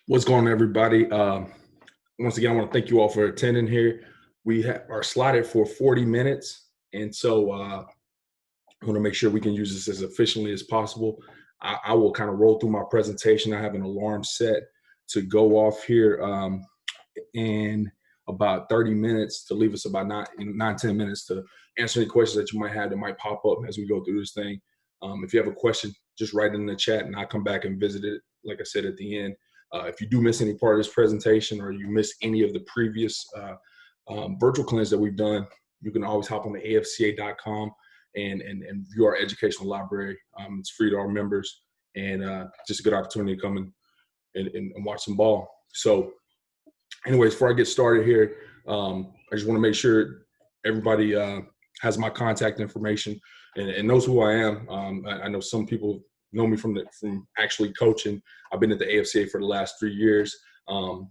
What's going on, everybody? Once again, I want to thank you all for attending here. We are slotted for 40 minutes, and so I want to make sure we can use this as efficiently as possible. I will kind of roll through my presentation. I have an alarm set to go off here in about 30 minutes to leave us about 10 minutes to answer any questions that you might have that might pop up as we go through this thing. If you have a question, just write it in the chat and I'll come back and visit it, like I said, at the end. If you do miss any part of this presentation or you miss any of the previous virtual clinics that we've done, you can always hop on the afca.com and view our educational library. It's free to our members and just a good opportunity to come and watch some ball. So anyways, before I get started here, I just want to make sure everybody has my contact information and knows who I am. I know some people know me from actually coaching. I've been at the AFCA for the last 3 years. And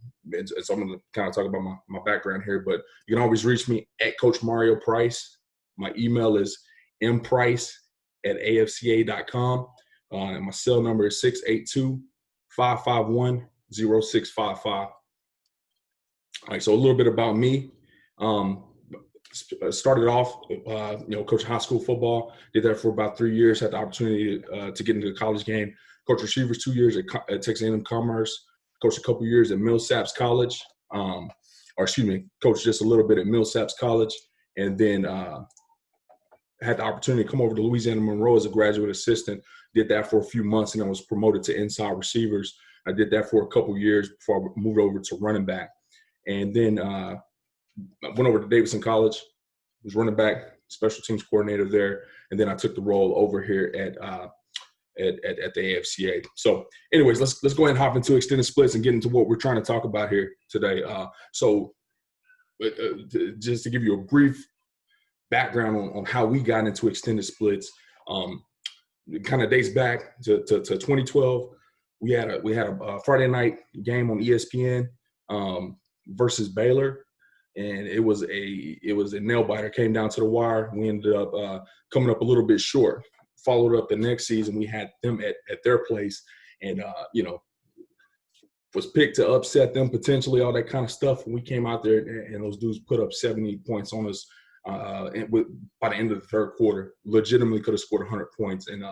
so I'm going to kind of talk about my background here, but you can always reach me at Coach Mario Price. My email is mprice@afca.com. And my cell number is 682-551-0655. All right, so a little bit about me. Started off, coaching high school football. Did that for about 3 years. Had the opportunity to get into the college game. Coached receivers 2 years at Texas A&M Commerce. Coached a couple years at Millsaps College. Coached just a little bit at Millsaps College, and then had the opportunity to come over to Louisiana Monroe as a graduate assistant. Did that for a few months, and I was promoted to inside receivers. I did that for a couple years before I moved over to running back. And then I went over to Davidson College, was running back, special teams coordinator there, and then I took the role over here at the AFCA. So anyways, let's go ahead and hop into extended splits and get into what we're trying to talk about here today. Just to give you a brief background on how we got into extended splits, it kind of dates back to 2012. We had a Friday night game on ESPN versus Baylor, and it was a nail biter. Came down to the wire. We ended up coming up a little bit short. Followed up the next season, we had them at their place, and was picked to upset them potentially, all that kind of stuff. And we came out there, and those dudes put up 70 points on us. By the end of the third quarter, legitimately could have scored 100 points. And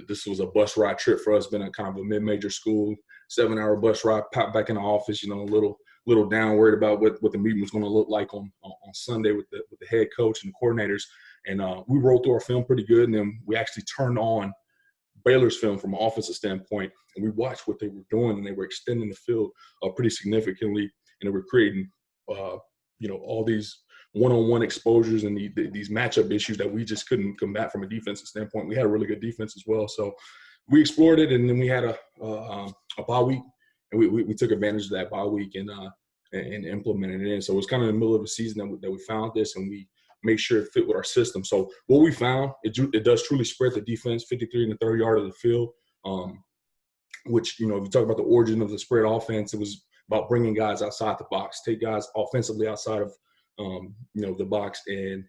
this was a bus ride trip for us. Been a kind of a mid-major school, 7-hour bus ride. Popped back in the office, a little down, worried about what the meeting was going to look like on Sunday with the head coach and the coordinators. And we rolled through our film pretty good, and then we actually turned on Baylor's film from an offensive standpoint, and we watched what they were doing, and they were extending the field pretty significantly, and they were creating, all these one-on-one exposures and these matchup issues that we just couldn't combat from a defensive standpoint. We had a really good defense as well, so we explored it, and then we had a bye week, and we took advantage of that bye week and implemented it in. So it was kind of in the middle of the season that we found this, and we make sure it fit with our system. So what we found, it does truly spread the defense 53 and the 30 yard of the field, which, if you talk about the origin of the spread offense, it was about bringing guys outside the box, take guys offensively outside of, the box, and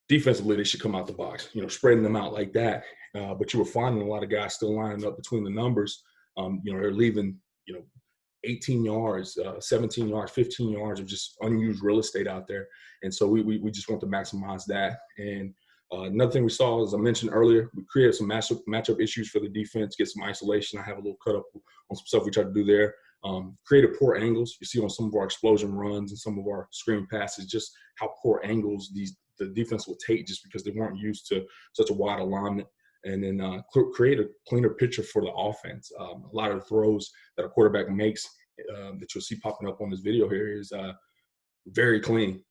defensively they should come out the box, spreading them out like that. But you were finding a lot of guys still lining up between the numbers. They're leaving, 18 yards, 17 yards, 15 yards of just unused real estate out there. And so we just want to maximize that. And another thing we saw, as I mentioned earlier, we created some matchup issues for the defense, get some isolation. I have a little cut up on some stuff we tried to do there. Created poor angles. You see on some of our explosion runs and some of our screen passes, just how poor angles the defense will take just because they weren't used to such a wide alignment. And then create a cleaner picture for the offense. A lot of the throws that a quarterback makes that you'll see popping up on this video here is very clean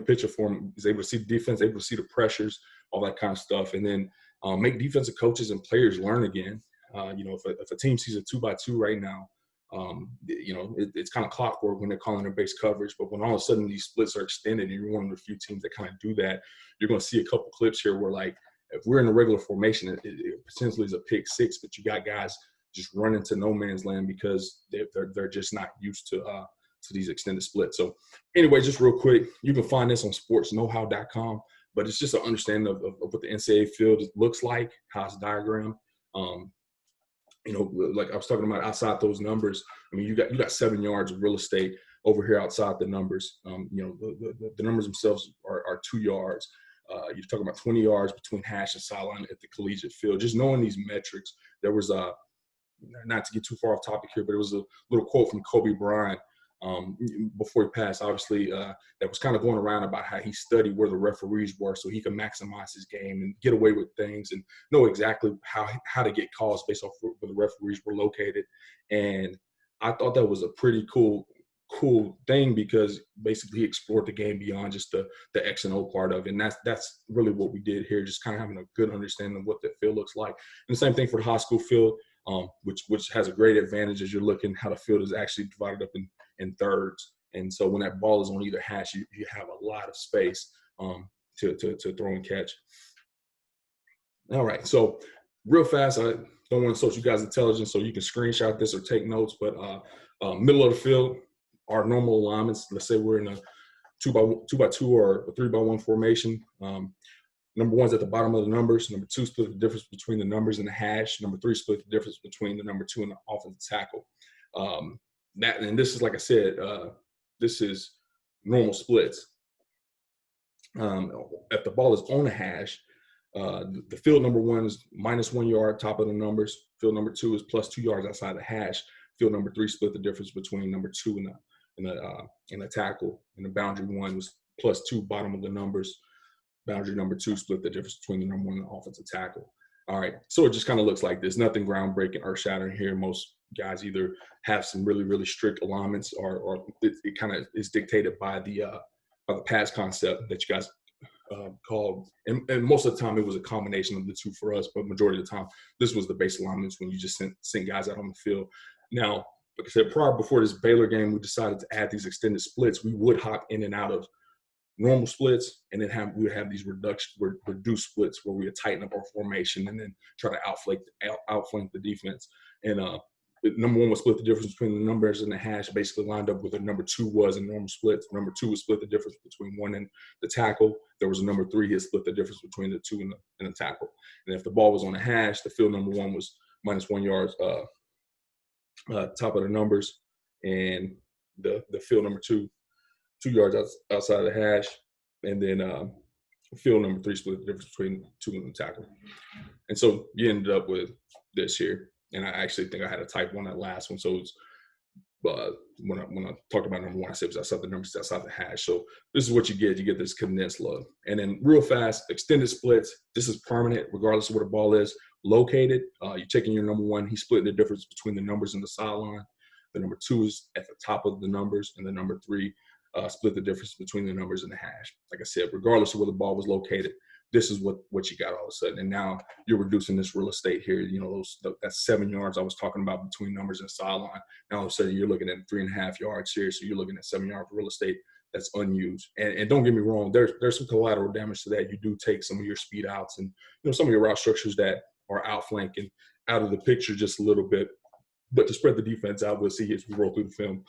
picture for him. He's able to see the defense, able to see the pressures, all that kind of stuff. And then make defensive coaches and players learn again. If a team sees a 2x2 right now, it's kind of clockwork when they're calling their base coverage. But when all of a sudden these splits are extended and you're one of the few teams that kind of do that, you're going to see a couple clips here where, like, if we're in a regular formation, it potentially is a pick six, but you got guys just running to no man's land because they're just not used to these extended splits. So anyway, just real quick, you can find this on sportsknowhow.com, but it's just an understanding of what the NCAA field looks like, how it's diagrammed. like I was talking about outside those numbers. I mean, you got 7 yards of real estate over here outside the numbers. The numbers themselves are 2 yards. You're talking about 20 yards between hash and sideline at the collegiate field. Just knowing these metrics, there was not to get too far off topic here, but it was a little quote from Kobe Bryant before he passed, obviously, that was kind of going around about how he studied where the referees were so he could maximize his game and get away with things and know exactly how to get calls based off where the referees were located. And I thought that was a pretty cool thing because basically he explored the game beyond just the X and O part of it. And that's really what we did here, just kind of having a good understanding of what that field looks like. And the same thing for the high school field, which has a great advantage as you're looking how the field is actually divided up in thirds. And so when that ball is on either hash, you have a lot of space to throw and catch. All right, so real fast, I don't want to insult you guys' intelligence, so you can screenshot this or take notes, but middle of the field, our normal alignments, let's say we're in a 2x2 or a 3x1 formation. Number 1's at the bottom of the numbers. Number 2 split the difference between the numbers and the hash. Number 3 split the difference between the number 2 and the offensive tackle. And this is, like I said, this is normal splits. If the ball is on a hash, the field number 1 is -1 yard, top of the numbers. Field number 2 is +2 yards outside the hash. Field number 3 split the difference between number 2 and the tackle. And the boundary 1 was +2, bottom of the numbers. Boundary number 2 split the difference between the number 1 and the offensive tackle. All right, so it just kind of looks like this. Nothing groundbreaking, earth-shattering here. Most guys either have some really, really strict alignments, or it kind of is dictated by the pass concept that you guys called. And most of the time, it was a combination of the two for us. But majority of the time, this was the base alignments when you just sent guys out on the field. Now, like I said, before this Baylor game, we decided to add these extended splits. We would hop in and out of normal splits, and then we would have these reduced splits where we would tighten up our formation and then try to outflank the defense. And number 1 would split the difference between the numbers and the hash, basically lined up with where number 2 was in normal splits. Number 2 would split the difference between 1 and the tackle. There was a number 3, he'd split the difference between the 2 and the tackle. And if the ball was on the hash, the field number 1 was -1 yards, top of the numbers, and the field number 2 yards outside of the hash, and then field number 3 split the difference between 2 and the tackle. And so you ended up with this here. And I actually think I had a typo on that last one. So it's when I talked about number 1, I said it was outside the numbers, outside the hash. So this is what you get. You get this condensed look. And then real fast, extended splits. This is permanent, regardless of where the ball is located. You're taking your number 1. He's splitting the difference between the numbers and the sideline. The number 2 is at the top of the numbers. And the number 3 split the difference between the numbers and the hash. Like I said, regardless of where the ball was located, this is what you got all of a sudden. And now you're reducing this real estate here. That's 7 yards I was talking about between numbers and sideline. Now all of a sudden you're looking at 3.5 yards here. So you're looking at 7 yards of real estate that's unused. And don't get me wrong, there's some collateral damage to that. You do take some of your speed outs and some of your route structures that are outflanking out of the picture just a little bit. But to spread the defense out, we'll see as we roll through the film.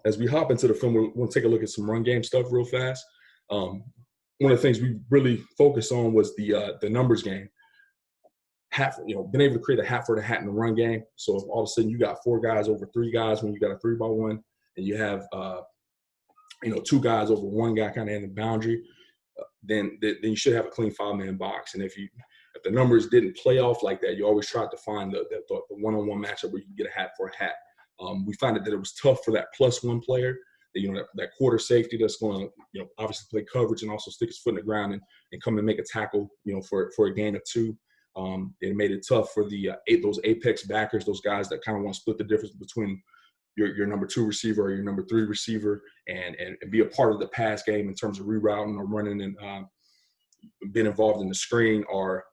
As we hop into the film, we're going to take a look at some run game stuff real fast. One of the things we really focused on was the numbers game. Been able to create a hat for the hat in the run game. So if all of a sudden you got 4 guys over 3 guys when you got a 3x1, and you have 2 guys over 1 guy kind of in the boundary, then you should have a clean 5-man box. And if the numbers didn't play off like that, you always tried to find the one-on-one matchup where you can get a hat for a hat. We found that it was tough for that +1 player, that quarter safety that's going to, obviously play coverage and also stick his foot in the ground and come and make a tackle, for a gain of 2. It made it tough for those apex backers, those guys that kind of want to split the difference between your number 2 receiver or your number 3 receiver and be a part of the pass game in terms of rerouting or running and being involved in the screen or,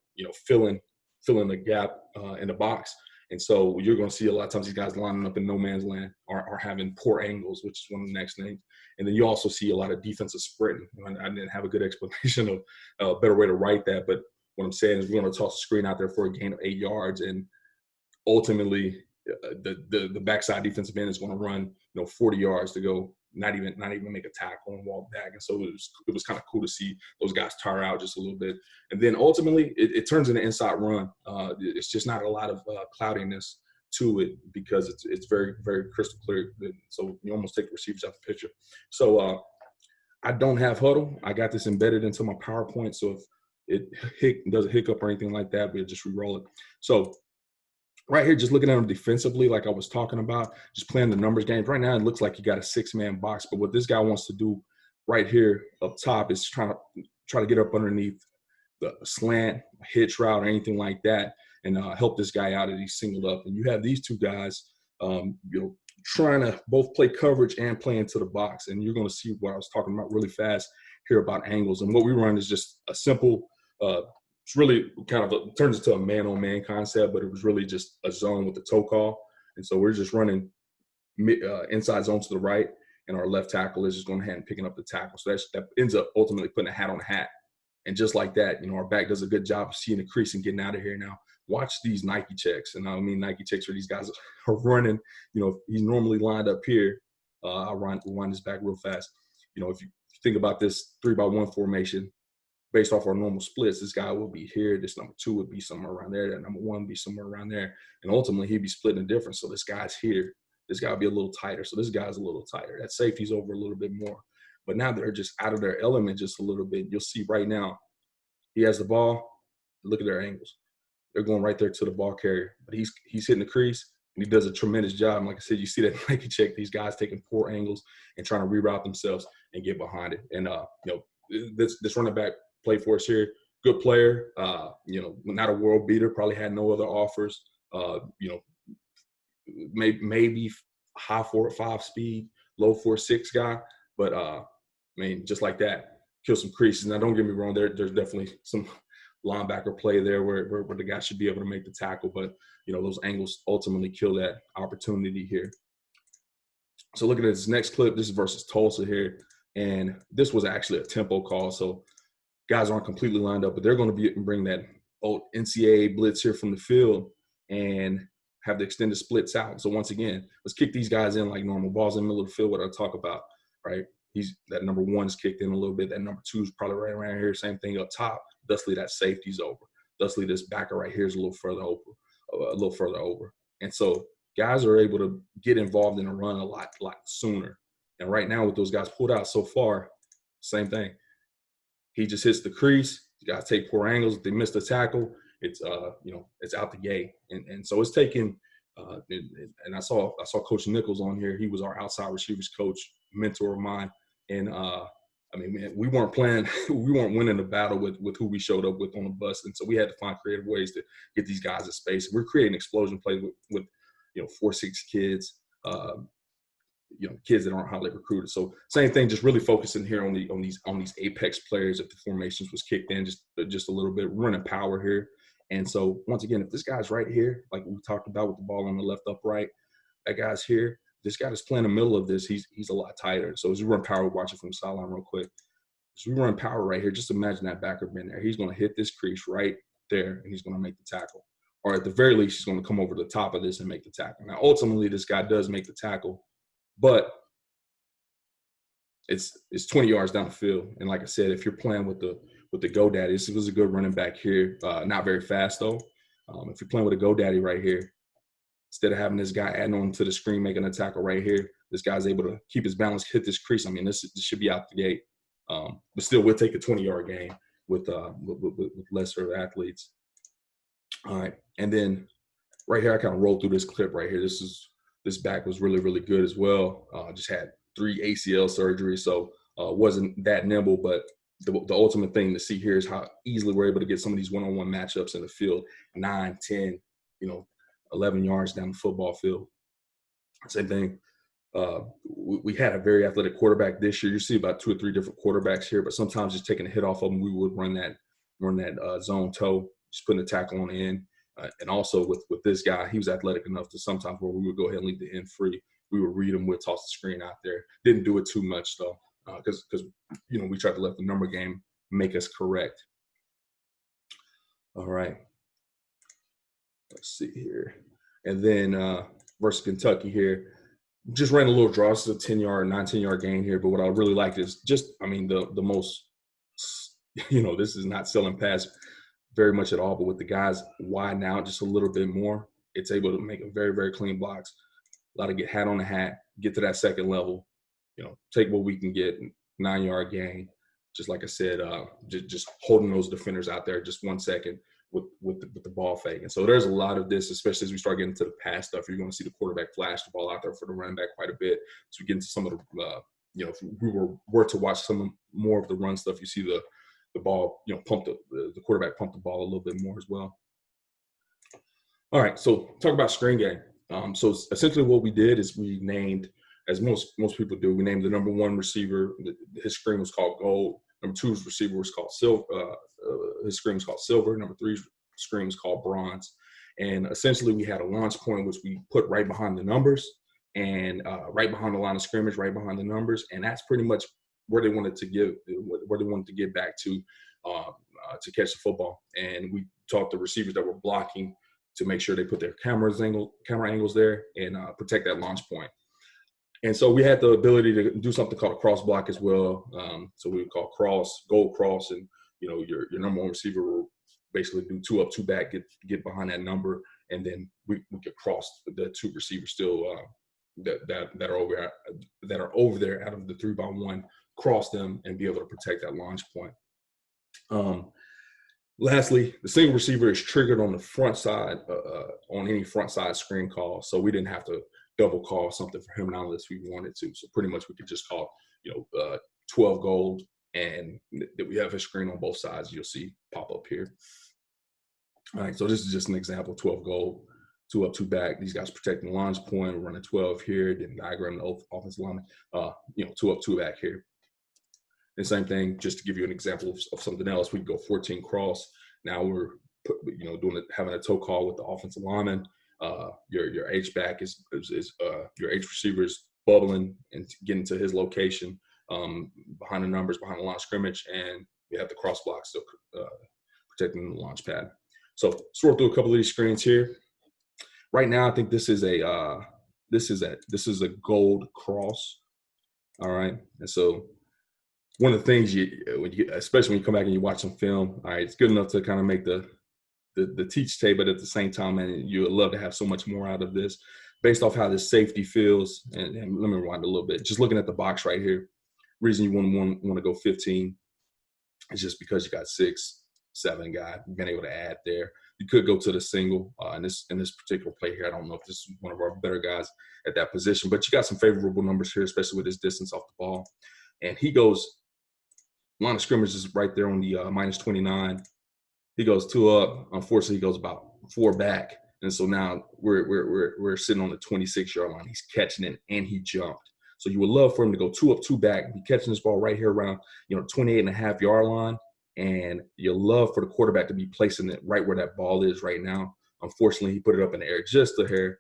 filling the gap in the box. And so you're going to see a lot of times these guys lining up in no man's land are having poor angles, which is one of the next things. And then you also see a lot of defensive sprinting. I didn't have a good explanation of a better way to write that. But what I'm saying is we're going to toss a screen out there for a gain of 8 yards. And ultimately, the backside defensive end is going to run 40 yards to go not even make a tackle and walk back. And so it was kind of cool to see those guys tire out just a little bit. And then ultimately it turns into inside run. It's just not a lot of cloudiness to it because it's very, very crystal clear. So you almost take the receivers out the picture. So I don't have huddle. I got this embedded into my PowerPoint. So if it does a hiccup or anything like that, we'll just re-roll it. So right here, just looking at him defensively, like I was talking about, just playing the numbers game. Right now, it looks like you got a 6-man box. But what this guy wants to do right here up top is try to get up underneath the slant, hitch route, or anything like that, and help this guy out as he's singled up. And you have these two guys, trying to both play coverage and play into the box. And you're going to see what I was talking about really fast here about angles. And what we run is just a simple it's really kind of turns into a man-on-man concept, but it was really just a zone with the toe call. And so we're just running inside zone to the right, and our left tackle is just going ahead and picking up the tackle. So that ends up ultimately putting a hat on a hat. And just like that, our back does a good job of seeing the crease and getting out of here. Now, watch these Nike checks. And I mean Nike checks where these guys are running. He's normally lined up here. I'll wind this back real fast. If you think about this 3-by-1 formation, based off our normal splits, this guy will be here. This number 2 would be somewhere around there. That number 1 would be somewhere around there. And ultimately, he'd be splitting the difference. So this guy's here. This guy will be a little tighter. So this guy's a little tighter. That safety's over a little bit more. But now they're just out of their element just a little bit. You'll see right now, he has the ball. Look at their angles. They're going right there to the ball carrier. But he's hitting the crease, and he does a tremendous job. And like I said, you see that Nike check, these guys taking poor angles and trying to reroute themselves and get behind it. And, this running back played for us here. Good player, not a world beater, probably had no other offers. Maybe high 4.5 speed, low 4.6 guy. But, just like that, kill some creases. Now, don't get me wrong, there's definitely some linebacker play there where the guy should be able to make the tackle. But, those angles ultimately kill that opportunity here. So looking at this next clip, this is versus Tulsa here. And this was actually a tempo call. So guys aren't completely lined up, but they're going to bring that old NCAA blitz here from the field and have the extended splits out. So once again, let's kick these guys in like normal. Balls in the middle of the field, what I talk about, right? That number 1 is kicked in a little bit. That number 2 is probably right around here. Same thing up top. Thusly, that safety's over. Thusly, this backer right here is a little further over. And so guys are able to get involved in a run a lot sooner. And right now with those guys pulled out so far, same thing. He just hits the crease. You guys take poor angles. If they miss the tackle, it's it's out the gate. And so it's taking and I saw Coach Nichols on here. He was our outside receivers coach, mentor of mine. And we weren't winning the battle with who we showed up with on the bus. And so we had to find creative ways to get these guys in space. We're creating explosion plays with 4-6 kids. Kids that aren't highly recruited. So same thing, just really focusing here on these apex players. If the formations was kicked in just a little bit, running power here. And so once again, if this guy's right here, like we talked about with the ball on the left upright, that guy's here. This guy that's playing the middle of this, he's a lot tighter. So as we run power, watch it from the sideline real quick. As we run power right here, just imagine that backer being there. He's going to hit this crease right there, and he's going to make the tackle. Or at the very least, he's going to come over the top of this and make the tackle. Now, ultimately, this guy does make the tackle, but it's 20 yards down the field. And like I said, if you're playing with the GoDaddy, this was a good running back here. Not very fast, though. If you're playing with a GoDaddy right here, instead of having this guy adding on to the screen, making a tackle right here, this guy's able to keep his balance, hit this crease. This should be out the gate. But still, we'll take a 20-yard game with lesser athletes. All right. And then right here, I kind of rolled through this clip right here. This back was really, really good as well. Just had 3 ACL surgeries, so wasn't that nimble. But the ultimate thing to see here is how easily we're able to get some of these one-on-one matchups in the field, 9, 10, 11 yards down the football field. Same thing. We had a very athletic quarterback this year. You see about 2 or 3 different quarterbacks here, but sometimes just taking a hit off of them, we would run that zone toe, just putting the tackle on the end. And also with this guy, he was athletic enough to sometimes where we would go ahead and leave the end free. We would read him, we'd toss the screen out there. Didn't do it too much though, because we tried to let the number game make us correct. All right. Let's see here. And then versus Kentucky here, just ran a little draw. It's a 10-yard, 10-yard gain here. But what I really like is just, I mean, the most, this is not selling pass very much at all. But with the guys widen out just a little bit more, it's able to make a very, very clean blocks. Allow to get hat on the hat, get to that second level, take what we can get, 9-yard gain. Just like I said, just holding those defenders out there just 1 second with the ball fake. And so there's a lot of this, especially as we start getting to the pass stuff. You're going to see the quarterback flash the ball out there for the running back quite a bit. So we get into some of the, if we were to watch some more of the run stuff, you see the ball, pump the quarterback pump the ball a little bit more as well. All right, so talk about screen game. So essentially what we did is we named, as most people do, we named the number 1 receiver. His screen was called gold. Number 2's receiver was called silver. His screen was called silver. Number 3's screen was called bronze. And essentially we had a launch point, which we put right behind the numbers and right behind the line of scrimmage, right behind the numbers. And that's pretty much where they wanted to get back to catch the football. And we taught the receivers that were blocking to make sure they put their camera angles there and protect that launch point. And so we had the ability to do something called a cross block as well. So we would call cross, gold cross, and your number 1 receiver will basically do 2 up, 2 back, get behind that number, and then we could cross the 2 receivers still that are over there out of the 3-by-1, cross them and be able to protect that launch point. Lastly, the single receiver is triggered on the front side on any front side screen call, so we didn't have to double call something for him now unless we wanted to. So pretty much we could just call 12 gold, and that we have his screen on both sides. You'll see pop up here. All right, so this is just an example: 12 gold, 2 up, 2 back. These guys protecting the launch point. We're running 12 here. Then diagram the offensive lineman. 2 up, 2 back here. And same thing, just to give you an example of something else, we can go 14 cross. Now we're having a toe call with the offensive lineman. Your H back is your H receiver is bubbling and getting to his location behind the numbers, behind the line of scrimmage, and we have the cross block still protecting the launch pad. So sort through a couple of these screens here. Right now, I think this is a gold cross. All right, and so one of the things especially when you come back and you watch some film, all right, it's good enough to kind of make the teach tape, but at the same time, man, you would love to have so much more out of this based off how this safety feels. And let me rewind a little bit. Just looking at the box right here, reason you want to go 15 is just because you got 6, 7 guy, you've been able to add there. You could go to the single in this particular play here. I don't know if this is one of our better guys at that position, but you got some favorable numbers here, especially with his distance off the ball. And he goes, line of scrimmage is right there on the minus 29. He goes 2 up. Unfortunately, he goes about 4 back. And so now we're sitting on the 26-yard line. He's catching it, and he jumped. So you would love for him to go 2 up, 2 back, be catching this ball right here around 28.5-yard line. And you love for the quarterback to be placing it right where that ball is right now. Unfortunately, he put it up in the air just a hair,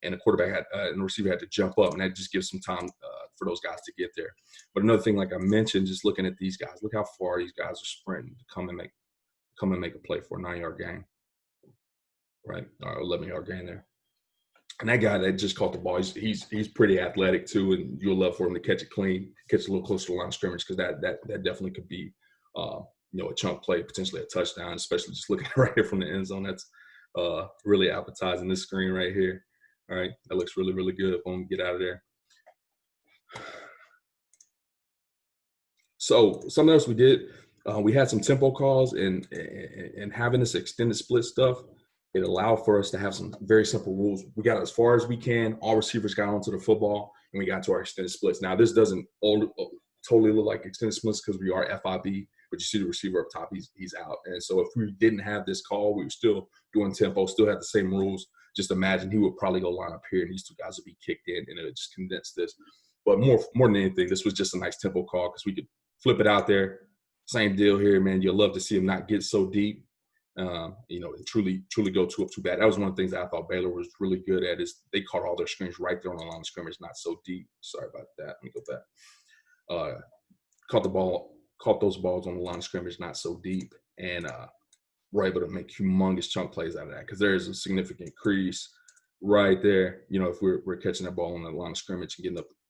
and the quarterback and the receiver had to jump up, and that just gives some time for those guys to get there. But another thing, like I mentioned, just looking at these guys, look how far these guys are sprinting to come and make a play for a 9-yard gain, right? 11-yard gain there. And that guy that just caught the ball, he's pretty athletic too, and you'll love for him to catch it clean, catch a little closer to the line of scrimmage, because that definitely could be a chunk play, potentially a touchdown, especially just looking right here from the end zone. That's really appetizing, this screen right here. All right, that looks really, really good. Boom, get out of there. So something else we did, we had some tempo calls, and having this extended split stuff, it allowed for us to have some very simple rules. We got as far as we can. All receivers got onto the football, and we got to our extended splits. Now, this doesn't totally look like extended splits because we are FIB, but you see the receiver up top, he's out. And so if we didn't have this call, we were still doing tempo, still had the same rules. Just imagine he would probably go line up here, and these 2 guys would be kicked in, and it would just condense this. But more than anything, this was just a nice tempo call because we could flip it out there. Same deal here, man. You'll love to see him not get so deep, and truly go 2 up, 2 back. That was one of the things that I thought Baylor was really good at, is they caught all their screens right there on the line of scrimmage, not so deep. Sorry about that. Let me go back. Caught those balls on the line of scrimmage, not so deep, and we're able to make humongous chunk plays out of that, because there is a significant crease right there. You know, if we're catching that ball on the line of scrimmage and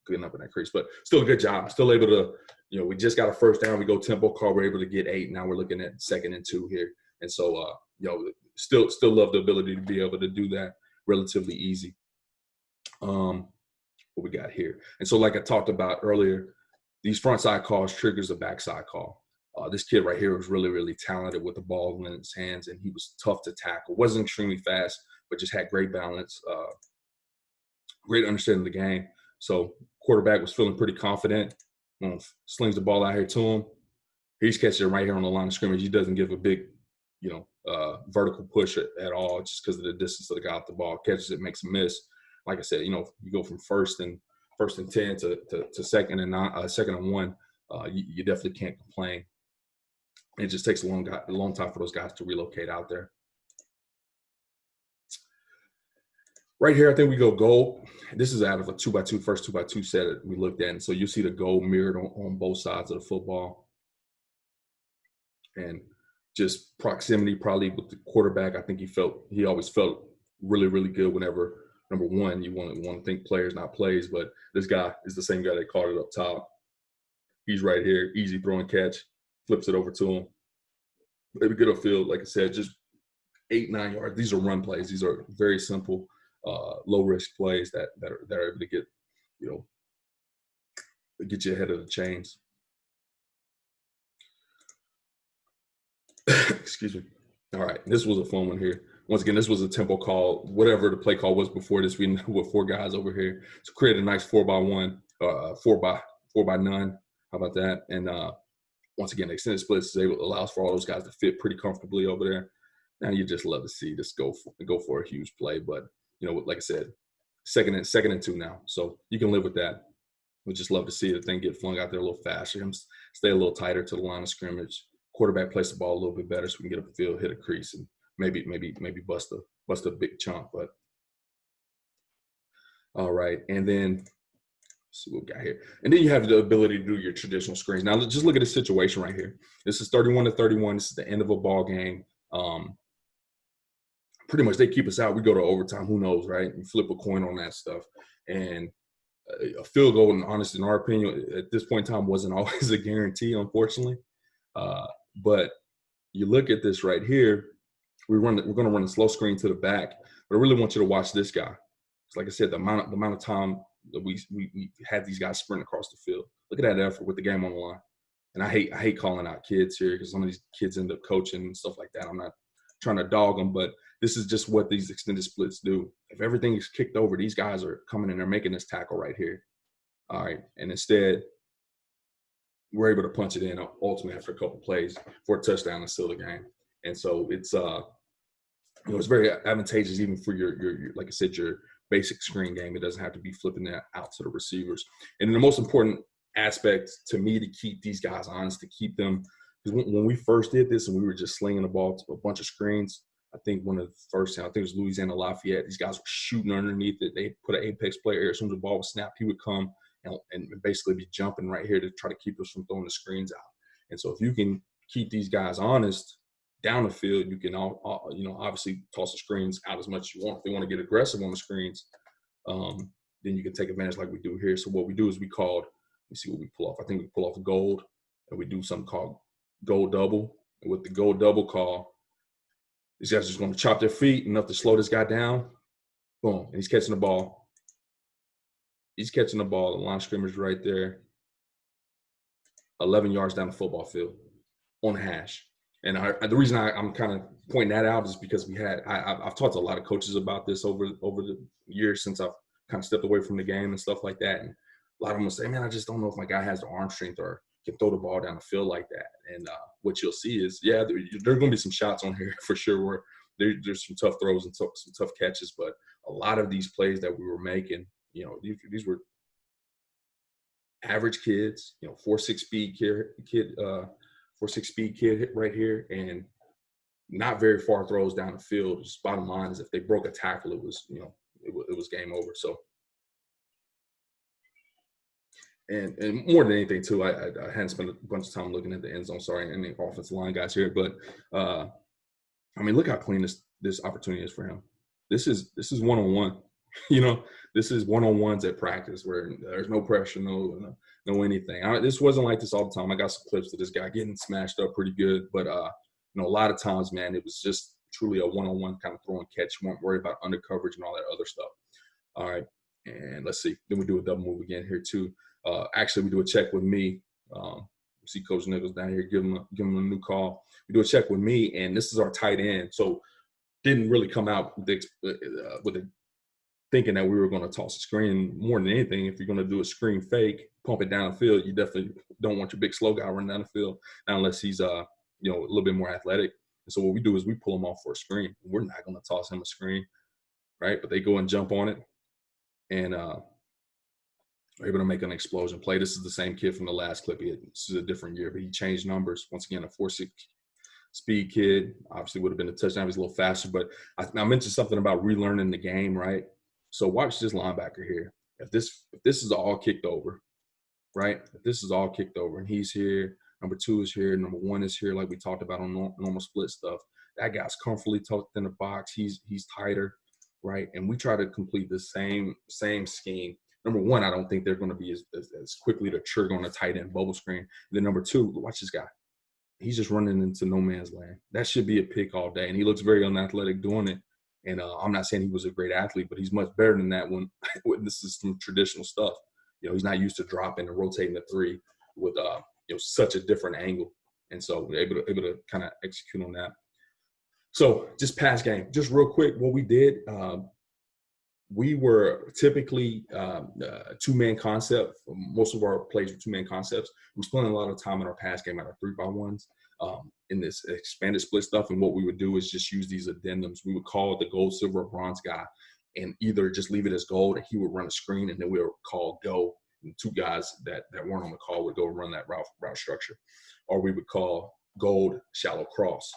getting up in that crease, but still a good job. Still able to, you know, we just got a first down. We go tempo call. We're able to get 8. Now we're looking at 2nd and 2 here, and so you know, still love the ability to be able to do that relatively easy. What we got here, and so like I talked about earlier, these front side calls triggers a backside call. This kid right here was really, really talented with the ball in his hands, and he was tough to tackle. Wasn't extremely fast, but just had great balance, great understanding of the game. So quarterback was feeling pretty confident. Slings the ball out here to him. He's catching it right here on the line of scrimmage. He doesn't give a big, you know, vertical push at all, just because of the distance of the guy off the ball. Catches it, makes a miss. Like I said, you know, you go from first and 10 to 2nd and 9, 2nd and 1. You definitely can't complain. It just takes a long time for those guys to relocate out there. Right here, I think we go gold. This is out of a 2x2, first 2x2 set that we looked at. And so you see the gold mirrored on both sides of the football. And just proximity probably with the quarterback. I think he always felt really, really good whenever, number one, you want to think players, not plays, but this guy is the same guy that caught it up top. He's right here, easy throw and catch, flips it over to him. Maybe good upfield, like I said, just 8, 9 yards. These are run plays. These are very simple, low risk plays that are able to get, you know, get you ahead of the chains. Excuse me. All right, this was a fun one here. Once again, this was a tempo call. Whatever the play call was before this, we know with 4 guys over here. So create a nice 4x1, 4x none. How about that? And once again, extended splits allows for all those guys to fit pretty comfortably over there. Now you just love to see this go for a huge play, but you know, like I said, second and 2 now, so you can live with that. We just love to see the thing get flung out there a little faster, stay a little tighter to the line of scrimmage. Quarterback plays the ball a little bit better, so we can get up the field, hit a crease, and maybe bust a big chunk. But all right, and then let's see what we got here. And then you have the ability to do your traditional screens. Now just look at this situation right here. This is 31-31. This is the end of a ball game. Pretty much they keep us out. We go to overtime. Who knows, right? You flip a coin on that stuff. And a field goal, and honestly, in our opinion, at this point in time, wasn't always a guarantee, unfortunately. But you look at this right here. We're going to run a slow screen to the back, but I really want you to watch this guy. It's like I said, the amount of time that we had these guys sprint across the field. Look at that effort with the game on the line. And I hate calling out kids here because some of these kids end up coaching and stuff like that. I'm not trying to dog them, but this is just what these extended splits do. If everything is kicked over, these guys are coming in, they're making this tackle right here. All right, and instead, we're able to punch it in ultimately after a couple plays for a touchdown and seal the game. And so it's you know, it's very advantageous even for your like I said, your basic screen game. It doesn't have to be flipping that out to the receivers. And the most important aspect to me to keep these guys honest, to keep them, because when we first did this and we were just slinging the ball to a bunch of screens, I think one of the first, I think it was Louisiana Lafayette, these guys were shooting underneath it. They put an apex player, as soon as the ball was snapped, he would come and basically be jumping right here to try to keep us from throwing the screens out. And so if you can keep these guys honest down the field, you can you know, obviously toss the screens out as much as you want. If they want to get aggressive on the screens, then you can take advantage like we do here. So what we do is we called, let me see what we pull off. I think we pull off a gold, and we do something called gold double. And with the gold double call, these guys are just going to chop their feet enough to slow this guy down. Boom. And he's catching the ball. He's catching the ball. The line of scrimmage right there. 11 yards down the football field on the hash. And the reason I'm kind of pointing that out is because I've talked to a lot of coaches about this over the years since I've kind of stepped away from the game and stuff like that. And a lot of them will say, man, I just don't know if my guy has the arm strength or can throw the ball down the field like that. And what you'll see is, yeah, there are going to be some shots on here for sure where there's some tough throws and some tough catches. But a lot of these plays that we were making, you know, these were average kids, you know, 4.6 speed kid, 4.6 speed kid right here, and not very far throws down the field. Just bottom line is if they broke a tackle, it was, you know, it was game over. So. And more than anything, too, I hadn't spent a bunch of time looking at the end zone. Sorry, any offensive line guys here, but I mean, look how clean this opportunity is for him. This is one-on-one. You know, this is one-on-ones at practice where there's no pressure, no anything. This wasn't like this all the time. I got some clips of this guy getting smashed up pretty good, but you know, a lot of times, man, it was just truly a one-on-one kind of throw and catch. You weren't worried about under coverage and all that other stuff. All right, and let's see. Then we do a double move again here too. Actually, we do a check with me. See Coach Nichols down here, give him a new call. We do a check with me, and this is our tight end. So didn't really come out with the thinking that we were going to toss a screen. More than anything, if you're going to do a screen fake, pump it down the field, you definitely don't want your big slow guy running down the field, not unless he's you know, a little bit more athletic. And so what we do is we pull him off for a screen. We're not going to toss him a screen, right? But they go and jump on it, and are able to make an explosion play. This is the same kid from the last clip. This is a different year, but he changed numbers. Once again, a 4.6 speed kid. Obviously would have been a touchdown. He's a little faster, but I mentioned something about relearning the game, right? So watch this linebacker here. If this is all kicked over, right? If this is all kicked over and he's here, number 2 is here, number 1 is here, like we talked about on normal split stuff. That guy's comfortably tucked in the box. He's tighter, right? And we try to complete the same scheme. Number 1, I don't think they're going to be as quickly to trigger on a tight end bubble screen. And then number 2, watch this guy. He's just running into no man's land. That should be a pick all day. And he looks very unathletic doing it. And I'm not saying he was a great athlete, but he's much better than that when this is some traditional stuff. You know, he's not used to dropping and rotating the 3 with you know, such a different angle. And so we're able to kind of execute on that. So just pass game. Just real quick, what we did, we were typically two-man concept. Most of our plays were two-man concepts. We spent a lot of time in our pass game at our 3x1s in this expanded split stuff. And what we would do is just use these addendums. We would call the gold, silver, bronze guy and either just leave it as gold and he would run a screen, and then we would call go. And 2 guys that weren't on the call would go run that route structure. Or we would call gold, shallow cross.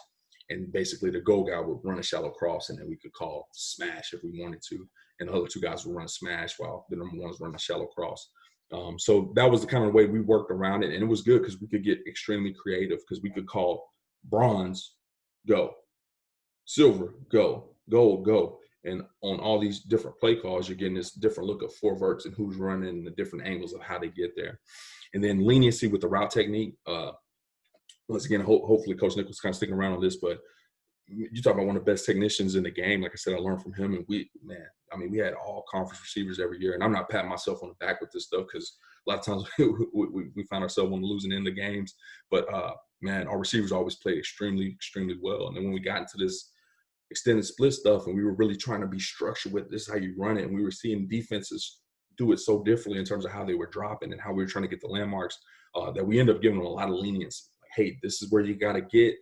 And basically the goal guy would run a shallow cross, and then we could call smash if we wanted to. And the other 2 guys would run a smash while the number 1's run a shallow cross. So that was the kind of way we worked around it. And it was good because we could get extremely creative, because we could call bronze, go, silver, go, gold, go. And on all these different play calls, you're getting this different look of 4 verts and who's running and the different angles of how they get there. And then leniency with the route technique. Once again, hopefully Coach Nichols kind of sticking around on this, but you talk about one of the best technicians in the game. Like I said, I learned from him, and we had all conference receivers every year. And I'm not patting myself on the back with this stuff, because a lot of times we find ourselves on the losing end of games. But man, our receivers always played extremely, extremely well. And then when we got into this extended split stuff, and we were really trying to be structured with this is how you run it, and we were seeing defenses do it so differently in terms of how they were dropping and how we were trying to get the landmarks, that we ended up giving them a lot of leniency. Like, hey, this is where you got to get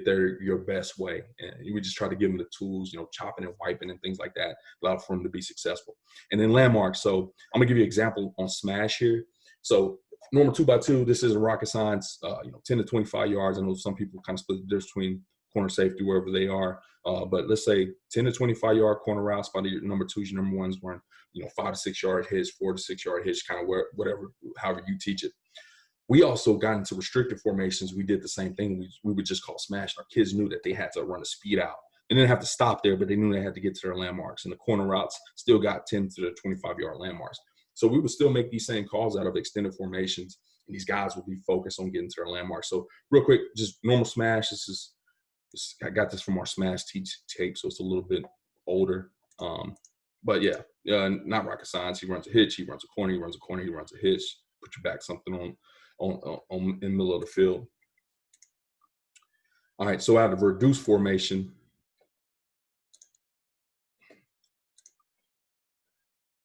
there your best way. And we just try to give them the tools, you know, chopping and wiping and things like that, allow for them to be successful. And then landmarks. So I'm gonna give you an example on smash here. So normal 2x2, this isn't rocket science, 10 to 25 yards. I know some people kind of split the difference between corner safety, wherever they are. But let's say 10 to 25 yard corner routes by your number 2s, your number 1s run, 5 to 6 yard hitch, 4 to 6 yard hitch, kind of whatever, however you teach it. We also got into restricted formations. We did the same thing. We would just call smash. Our kids knew that they had to run a speed out. They didn't have to stop there, but they knew they had to get to their landmarks. And the corner routes still got 10 to the 25-yard landmarks. So we would still make these same calls out of extended formations, and these guys would be focused on getting to their landmarks. So real quick, just normal smash. I got this from our smash teach tape, so it's a little bit older. But yeah, not rocket science. He runs a hitch, he runs a corner, he runs a corner, he runs a hitch. Put your back something on in the middle of the field. All right, so out of reduced formation,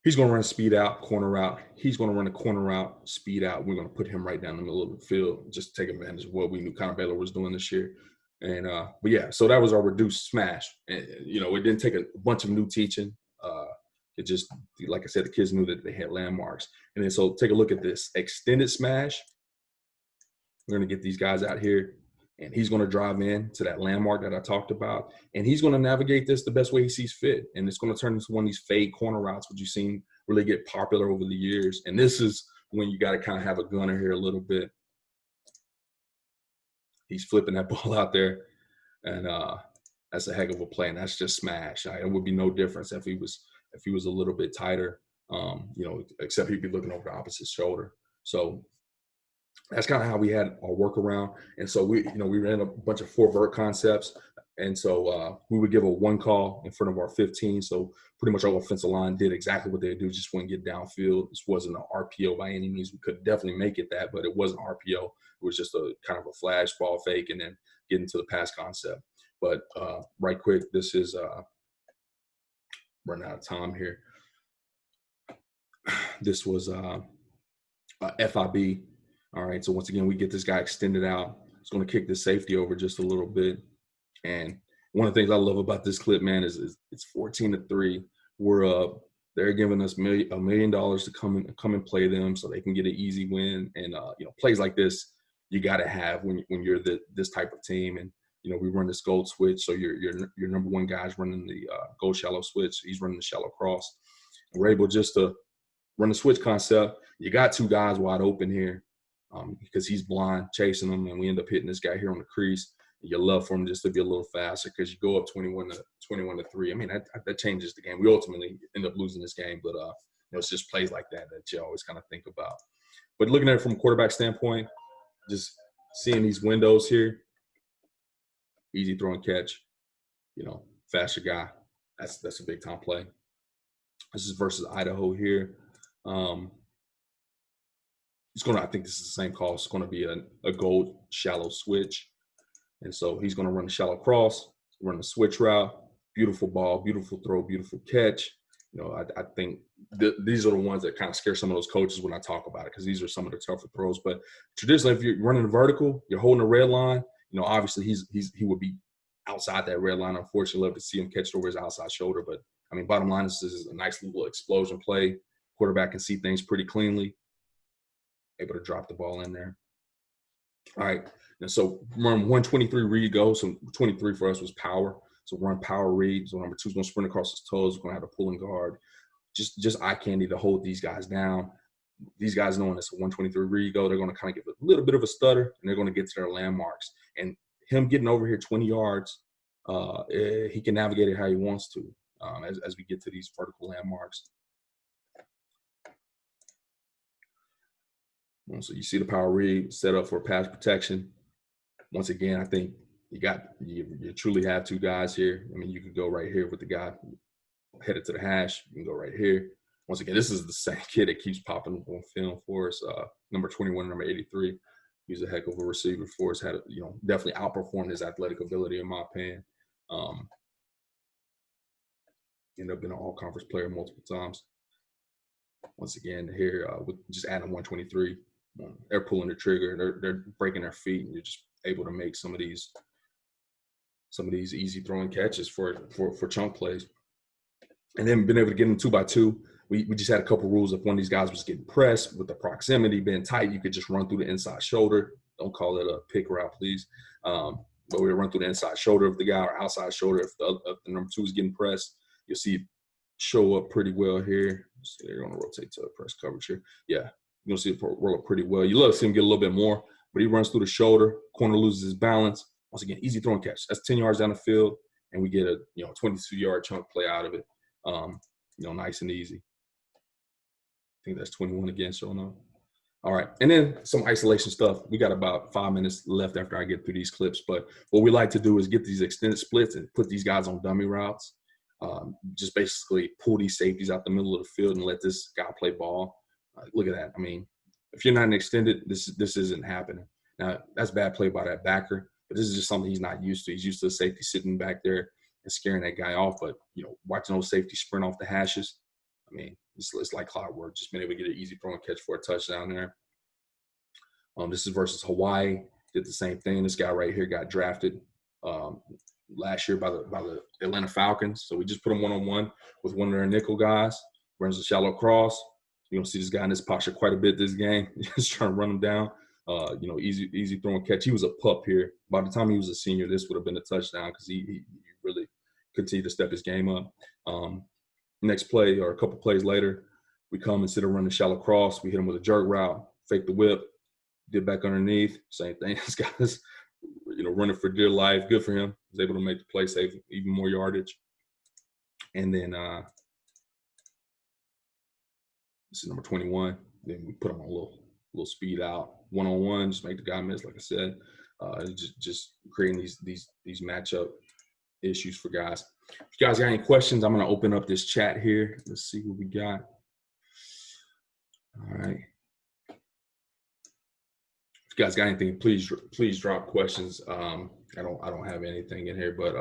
he's going to run a speed out, corner route. He's going to run a corner route, speed out. We're going to put him right down the middle of the field, just to take advantage of what we knew Connor Baylor was doing this year. And but yeah, so that was our reduced smash. And it didn't take a bunch of new teaching. It just, like I said, the kids knew that they had landmarks. And then so take a look at this extended smash. We're going to get these guys out here, and he's going to drive in to that landmark that I talked about, and he's going to navigate this the best way he sees fit. And it's going to turn into one of these fade corner routes, which you've seen really get popular over the years. And this is when you got to kind of have a gunner here a little bit. He's flipping that ball out there, and That's a heck of a play, and that's just smash. It would be no difference if he was a little bit tighter, except he'd be looking over the opposite shoulder. So that's kind of how we had our workaround. And so we ran a bunch of 4 vert concepts. And so we would give a 1 call in front of our 15. So pretty much our offensive line did exactly what they do, just wouldn't get downfield. This wasn't an RPO by any means. We could definitely make it that, but it wasn't RPO. It was just a kind of a flash ball fake and then get into the pass concept. But right quick, this is running out of time here. This was FIB. All right, so once again, we get this guy extended out. It's going to kick this safety over just a little bit. And one of the things I love about this clip, man, is it's 14-3. We're up. They're giving us $1 million to come and play them so they can get an easy win. And plays like this you got to have when you're this type of team. And we run this gold switch, so your number one guy's running the gold shallow switch. He's running the shallow cross. And we're able just to run the switch concept. You got 2 guys wide open here because he's blind chasing them, and we end up hitting this guy here on the crease. You love for him just to be a little faster because you go up 21-3. I mean, that changes the game. We ultimately end up losing this game, but it's just plays like that you always kind of think about. But looking at it from a quarterback standpoint, just seeing these windows here, easy throw and catch, faster guy. That's a big time play. This is versus Idaho here. I think this is the same call. It's going to be a gold shallow switch. And so he's going to run the shallow cross, run the switch route, beautiful ball, beautiful throw, beautiful catch. I think these are the ones that kind of scare some of those coaches when I talk about it because these are some of the tougher throws. But traditionally, if you're running a vertical, you're holding a red line, obviously he would be outside that red line. Unfortunately, love to see him catch it over his outside shoulder. But, I mean, bottom line, this is a nice little explosion play. Quarterback can see things pretty cleanly, able to drop the ball in there. All right. And so run 123 read go. So 23 for us was power. So run power read. So number 2 is going to sprint across his toes. We're going to have a pulling guard. Just eye candy to hold these guys down. These guys knowing it's a 123 read go, they're going to kind of give a little bit of a stutter, and they're going to get to their landmarks. And him getting over here 20 yards, he can navigate it how he wants to as we get to these vertical landmarks. So you see the power read set up for pass protection. Once again, I think you truly have 2 guys here. I mean, you could go right here with the guy headed to the hash. You can go right here. Once again, this is the same kid that keeps popping on film for us. Number 21, number 83. He's a heck of a receiver for us. Definitely outperformed his athletic ability in my opinion. Ended up being an all-conference player multiple times. Once again, here with just adding 123. They're pulling the trigger. They're breaking their feet, and you're just able to make some of these easy throwing catches for chunk plays. And then being able to get in 2x2. We just had a couple rules. If one of these guys was getting pressed with the proximity being tight, you could just run through the inside shoulder. Don't call it a pick route, please. But we would run through the inside shoulder of the guy or outside shoulder. If the number 2 is getting pressed, you'll see it show up pretty well here. So they're going to rotate to press coverage here. Yeah. You're going to see it roll up pretty well. You love to see him get a little bit more, but he runs through the shoulder. Corner loses his balance. Once again, easy throwing catch. That's 10 yards down the field, and we get a 22-yard chunk play out of it. Nice and easy. I think that's 21 again, showing up. All right, and then some isolation stuff. We got about 5 minutes left after I get through these clips, but what we like to do is get these extended splits and put these guys on dummy routes. Just basically pull these safeties out the middle of the field and let this guy play ball. Look at that. I mean, if you're not an extended, this isn't happening. Now, that's bad play by that backer, but this is just something he's not used to. He's used to the safety sitting back there and scaring that guy off. But, watching those safeties sprint off the hashes, I mean, it's like clockwork. Just being able to get an easy throw and catch for a touchdown there. This is versus Hawaii. Did the same thing. This guy right here got drafted last year by the Atlanta Falcons. So we just put him one-on-one with one of their nickel guys. Runs a shallow cross. You're going to see this guy in this posture quite a bit this game. Just trying to run him down. Easy throw and catch. He was a pup here. By the time he was a senior, this would have been a touchdown because he really continued to step his game up. Next play or a couple plays later, we come instead of running shallow cross, we hit him with a jerk route, fake the whip, get back underneath. Same thing. This guy's, running for dear life. Good for him. Was able to make the play, save even more yardage. And then this is number 21. Then we put him on a little speed out, one-on-one, just make the guy miss. Like I said, just creating these matchup issues for guys. If you guys got any questions, I'm going to open up this chat here. Let's see what we got. All right. If you guys got anything, please drop questions. I don't have anything in here, but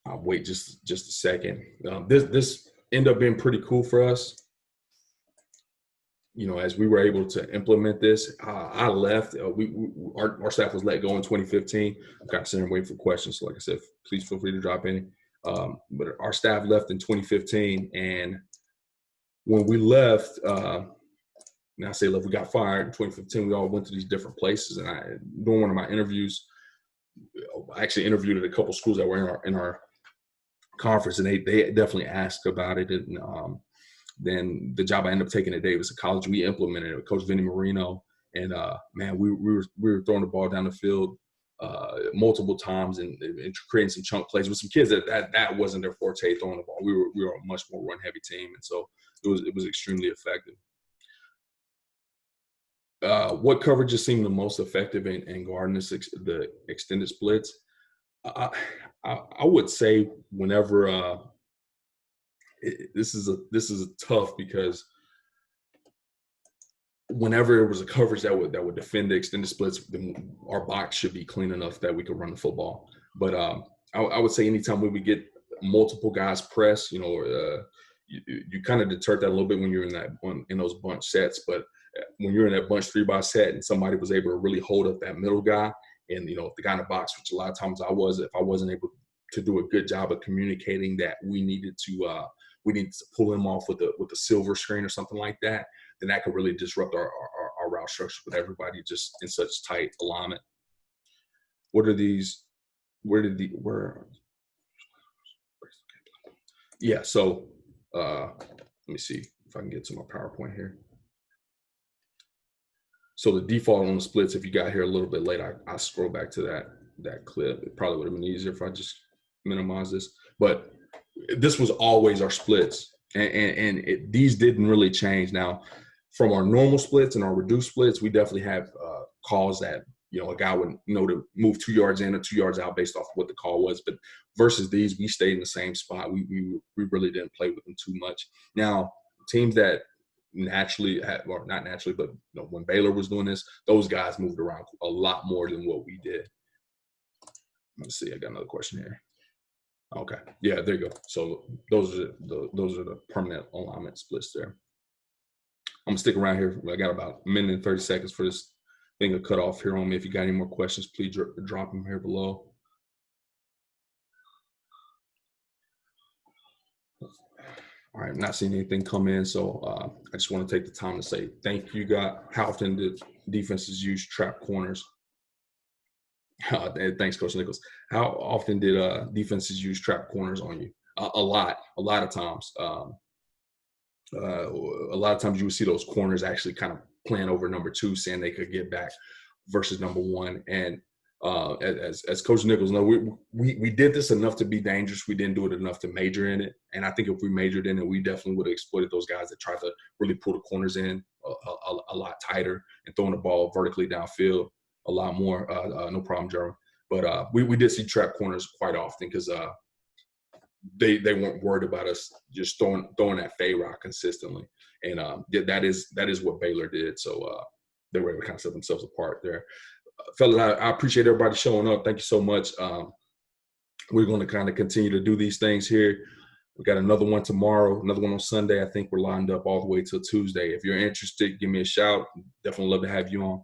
I'll wait just a second. This ended up being pretty cool for us. You know, as we were able to implement this, I left. Our staff was let go in 2015. I'm kind of sitting and waiting for questions. So like I said, please feel free to drop any. But our staff left in 2015, and when we left, now I say left, we got fired in 2015. We all went to these different places, and during one of my interviews, I actually interviewed at a couple schools that were in our conference, and they definitely asked about it. And then the job I ended up taking at Davis College, we implemented it with Coach Vinny Marino, and man, we were throwing the ball down the field multiple times and creating some chunk plays with some kids that wasn't their forte, throwing the ball. We were a much more run heavy team, and so it was extremely effective. What coverages seem the most effective in guarding the extended splits? I would say whenever this is tough, because whenever it was a coverage that would defend the extended splits, then our box should be clean enough that we could run the football. But I would say anytime we would get multiple guys press, you know, you kind of deter that a little bit when you're in those bunch sets. But when you're in that bunch 3-by set and somebody was able to really hold up that middle guy, and, you know, the guy in the box, which a lot of times if I wasn't able to do a good job of communicating that we needed to pull him off with a silver screen or something like that, then that could really disrupt our route structure with everybody just in such tight alignment. Yeah, so let me see if I can get to my PowerPoint here. So the default on the splits, if you got here a little bit late, I scroll back to that clip. It probably would have been easier if I just minimize this. But this was always our splits, and these didn't really change. Now, from our normal splits and our reduced splits, we definitely have calls that, you know, a guy would know to move 2 yards in or 2 yards out based off of what the call was. But versus these, we stayed in the same spot. We really didn't play with them too much. Now, teams that naturally or not naturally, but, you know, when Baylor was doing this, those guys moved around a lot more than what we did. Let's see, I got another question here. Okay, yeah, there you go. So those are the permanent alignment splits there. I'm gonna stick around here. I got about a minute and 30 seconds for this thing to cut off here on me. If you got any more questions, please drop them here below. All right, I'm not seeing anything come in, so I just want to take the time to say thank you, God. How often did defenses use trap corners? Thanks, Coach Nichols. How often did defenses use trap corners on you? A lot of times. A lot of times you would see those corners actually kind of playing over number 2, saying they could get back versus number 1. And as Coach Nichols knows, we did this enough to be dangerous. We didn't do it enough to major in it. And I think if we majored in it, we definitely would have exploited those guys that tried to really pull the corners in a lot tighter and throwing the ball vertically downfield a lot more. No problem, Jeremy. But we did see trap corners quite often because they weren't worried about us just throwing that fade route consistently. And that is what Baylor did. So they were able to kind of set themselves apart there. Fellas, I appreciate everybody showing up. Thank you so much. We're going to kind of continue to do these things here. We got another one tomorrow, another one on Sunday. I think we're lined up all the way till Tuesday. If you're interested, give me a shout. Definitely love to have you on.